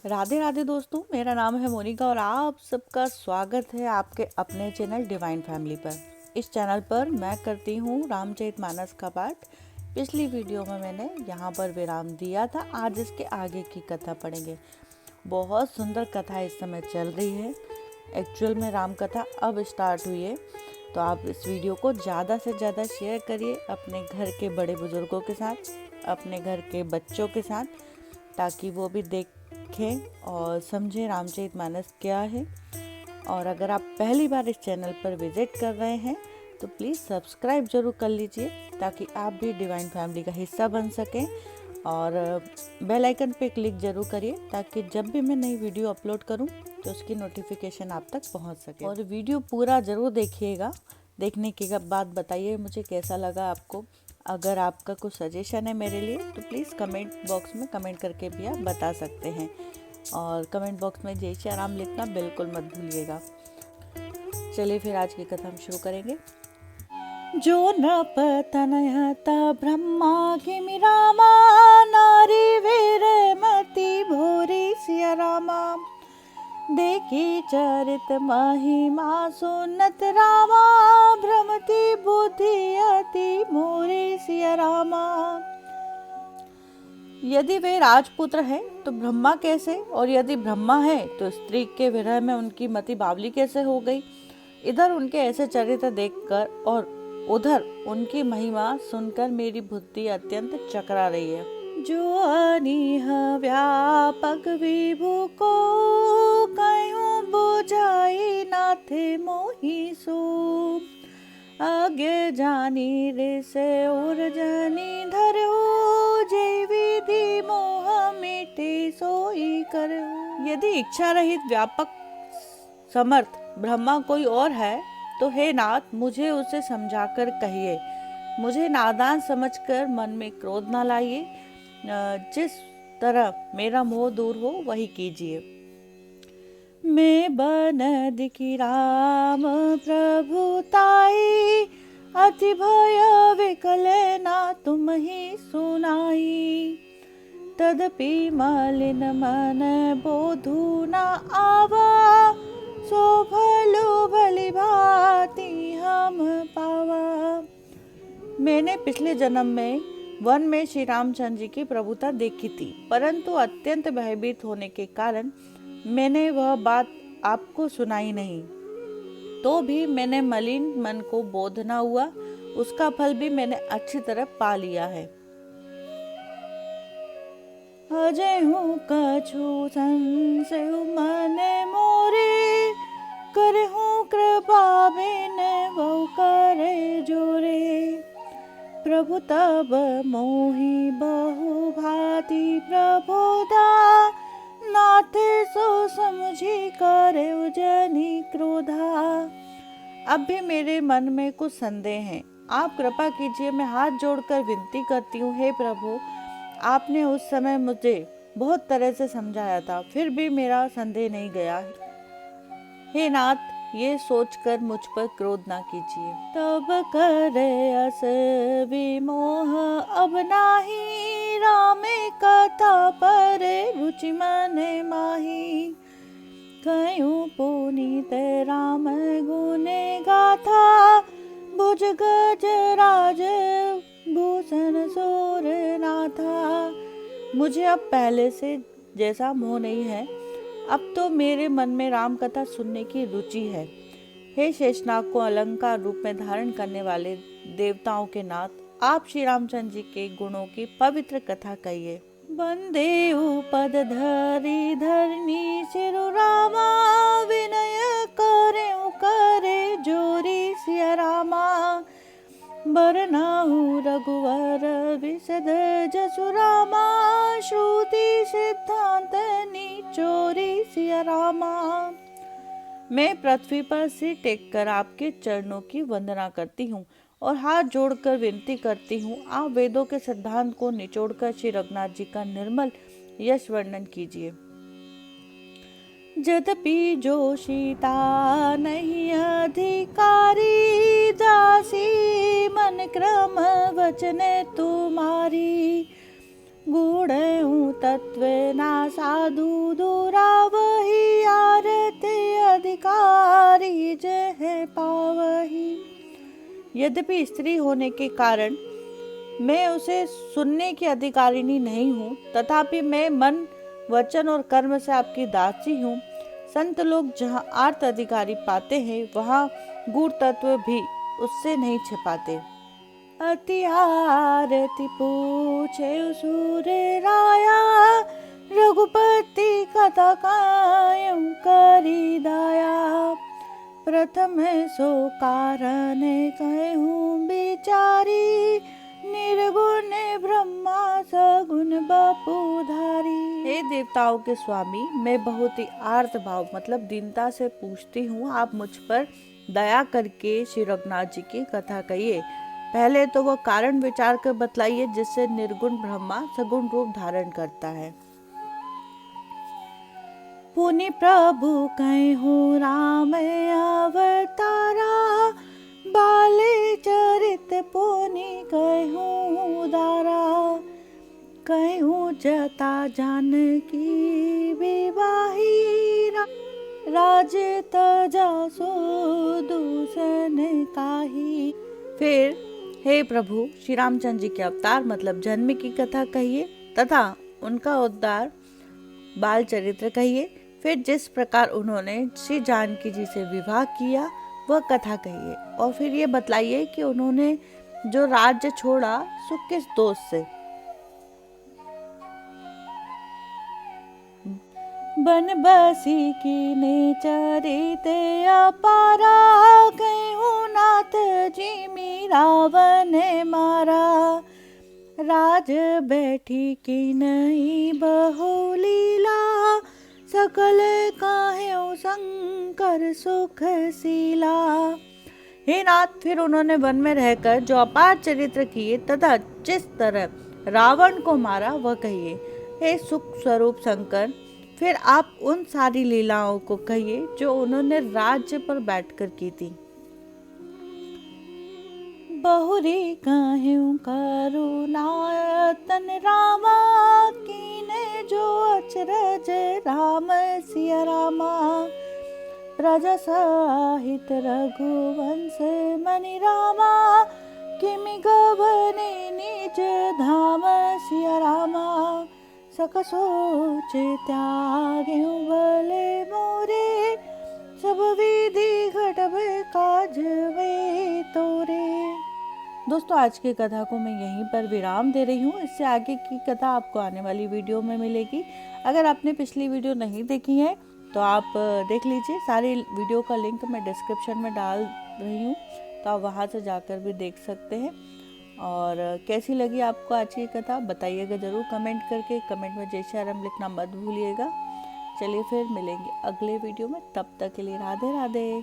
राधे राधे दोस्तों, मेरा नाम है मोनिका और आप सबका स्वागत है आपके अपने चैनल डिवाइन फैमिली पर। इस चैनल पर मैं करती हूँ रामचरितमानस का पाठ। पिछली वीडियो में मैंने यहाँ पर विराम दिया था, आज इसके आगे की कथा पढ़ेंगे। बहुत सुंदर कथा इस समय चल रही है। एक्चुअल में राम कथा अब स्टार्ट हुई है, तो आप इस वीडियो को ज़्यादा से ज़्यादा शेयर करिए अपने घर के बड़े बुजुर्गों के साथ, अपने घर के बच्चों के साथ, ताकि वो भी देखें और समझें रामचरितमानस क्या है। और अगर आप पहली बार इस चैनल पर विजिट कर रहे हैं तो प्लीज़ सब्सक्राइब जरूर कर लीजिए, ताकि आप भी डिवाइन फैमिली का हिस्सा बन सकें। और बेल आइकन पे क्लिक जरूर करिए, ताकि जब भी मैं नई वीडियो अपलोड करूं तो उसकी नोटिफिकेशन आप तक पहुंच सके। और वीडियो पूरा ज़रूर देखिएगा, देखने के बाद बताइए मुझे कैसा लगा आपको। अगर आपका कुछ सजेशन है मेरे लिए तो प्लीज़ कमेंट बॉक्स में कमेंट करके भी आप बता सकते हैं। और कमेंट बॉक्स में जय श्री राम लिखना बिल्कुल मत भूलिएगा। चलिए फिर आज की कथा हम शुरू करेंगे। जो न पतनयता ब्रह्मा किमि रामा, नारी वीर मति भोरी सिया रामा। देखी चरित महिमा सुनत रामा, भ्रमति बुद्धि अति मोरी सिया रामा। यदि वे राजपुत्र हैं तो ब्रह्मा कैसे, और यदि ब्रह्मा है तो स्त्री के विरह में उनकी मति बावली कैसे हो गई। इधर उनके ऐसे चरित्र देखकर और उधर उनकी महिमा सुनकर मेरी बुद्धि अत्यंत चकरा रही है। जो अनिह व्यापक विभु को, कयूं बुझाई नाथे मोहि सो। आगे जानी रे से उर्जनी धरो, जय विधि मोह मिटे सोई करो। यदि इच्छा रहित व्यापक समर्थ ब्रह्मा कोई और है तो हे नाथ, मुझे उसे समझाकर कहिए। मुझे नादान समझकर मन में क्रोध ना लाइए, जिस तरह मेरा मोह दूर हो वही कीजिए। मैं बनद की राम प्रभुताई, अति भय विकल ना तुम ही सुनाई। तदपि मलिन मन बोधु न आवा, सो भलो भली भांति हम पावा। मैंने पिछले जन्म में वन में श्री रामचंद्र जी की प्रभुता देखी थी, परंतु अत्यंत भयभीत होने के कारण मैंने वह बात आपको सुनाई नहीं। तो भी मैंने मलिन मन को बोध न हुआ, उसका फल भी मैंने अच्छी तरह पा लिया है। अजय हूँ कछु संशय मन मोरे, करहूँ कृपा बिन वो करे जोरे। प्रभु तब मोहि बहु भांति प्रबोधा, नाथे सो समझी करे उजनी क्रोधा। अब भी मेरे मन में कुछ संदेह हैं, आप कृपा कीजिए। मैं हाथ जोड़कर विनती करती हूँ, हे प्रभु, आपने उस समय मुझे बहुत तरह से समझाया था, फिर भी मेरा संदेह नहीं गया। हे नाथ, ये सोचकर मुझ पर क्रोध ना कीजिए। तब करे अस विमोह अब नाही, रामे कथा पर रुचि मने माही। कयूं पुनीत राम गुने गाथा, भुज गज राज भूषण सोर नाथा। मुझे अब पहले से जैसा मोह नहीं है, अब तो मेरे मन में राम कथा सुनने की रुचि है। हे शेषनाग को अलंकार रूप में धारण करने वाले देवताओं के नाथ, आप श्री रामचंद्र जी के गुणों की पवित्र कथा कहिए। बंदे पद धरी धरनी सिरु रामा, विनय करे जोरी सिया रामा। बरनाहु रघुवर विशद जसु रामा, श्रुति सिद्धांत निचोरी सिया रामा। मैं पृथ्वी पर सिर टेक कर आपके चरणों की वंदना करती हूँ और हाथ जोड़कर विनती करती हूँ, आप वेदों के सिद्धांत को निचोड़कर श्री रघुनाथ जी का निर्मल यश वर्णन कीजिए। यद्यपि जो सीता नहीं अधिकारी, दासी मन क्रम वचन तुम्हारी। गूढ़ तत्व ना साधु दूरा वही आरते अधिकारी जह पावही। यद्यपि स्त्री होने के कारण मैं उसे सुनने की अधिकारिणी नहीं हूँ, तथापि मैं मन वचन और कर्म से आपकी दासी हूँ। संत लोग जहाँ आर्त अधिकारी पाते हैं, वहाँ गूढ़ तत्व भी उससे नहीं छिपाते। अति आरती पूछे सूर्य राया, रघुपति कथा कायम करी दाया। प्रथम सो कारण कहूँ बिचारी, निर्गुण ब्रह्मा सगुण बापूधारी। हे देवताओं के स्वामी, मैं बहुत ही आर्त भाव मतलब दीनता से पूछती हूँ, आप मुझ पर दया करके श्री रघुनाथ जी की कथा कहिए। पहले तो वह कारण विचार कर बतलाइए जिससे निर्गुण ब्रह्मा सगुण रूप धारण करता है। पुनि प्रभु कहूँ राम अवतारा, बाले चरित पुनि कहूँ उदारा। कहूँ जता जानकी विवाही, राज तजा सो दूषण काही। फिर हे प्रभु, श्री रामचंद्र जी के अवतार मतलब जन्म की कथा कहिए तथा उनका उद्धार बाल चरित्र कहिए। फिर जिस प्रकार उन्होंने श्री जानकी जी से विवाह किया वह कथा कहिए, और फिर ये बतलाइए कि उन्होंने जो राज्य छोड़ा सो किस दोष से। बनबसी की ने चरिते अपारा, कहूँ नाथ जी मीरावन मारा। राज बैठी की नहीं बहुलीला, सकल काह्यों शंकर सुख शीला। हे नाथ, फिर उन्होंने वन में रहकर जो अपार चरित्र किए तथा जिस तरह रावण को मारा वह कहिए। हे सुख स्वरूप शंकर, फिर आप उन सारी लीलाओं को कहिए जो उन्होंने राज्य पर बैठकर की थी। बहुरी कहूँ करुणा तन रामा, कीने जो अचरज राम सिया रामा। प्रजा सहित रघुवंश मनि रामा, किमि गवने निज धाम सिया रामा। सक सोच त्याग्यों भले मोरे, सब विधि घटबे काज वे तोरे। दोस्तों, आज की कथा को मैं यहीं पर विराम दे रही हूँ। इससे आगे की कथा आपको आने वाली वीडियो में मिलेगी। अगर आपने पिछली वीडियो नहीं देखी है तो आप देख लीजिए। सारी वीडियो का लिंक मैं डिस्क्रिप्शन में डाल रही हूँ, तो आप वहाँ से जाकर भी देख सकते हैं। और कैसी लगी आपको आज की कथा बताइएगा ज़रूर कमेंट करके। कमेंट में जय श्री राम लिखना मत भूलिएगा। चलिए फिर मिलेंगे अगले वीडियो में, तब तक के लिए राधे राधे।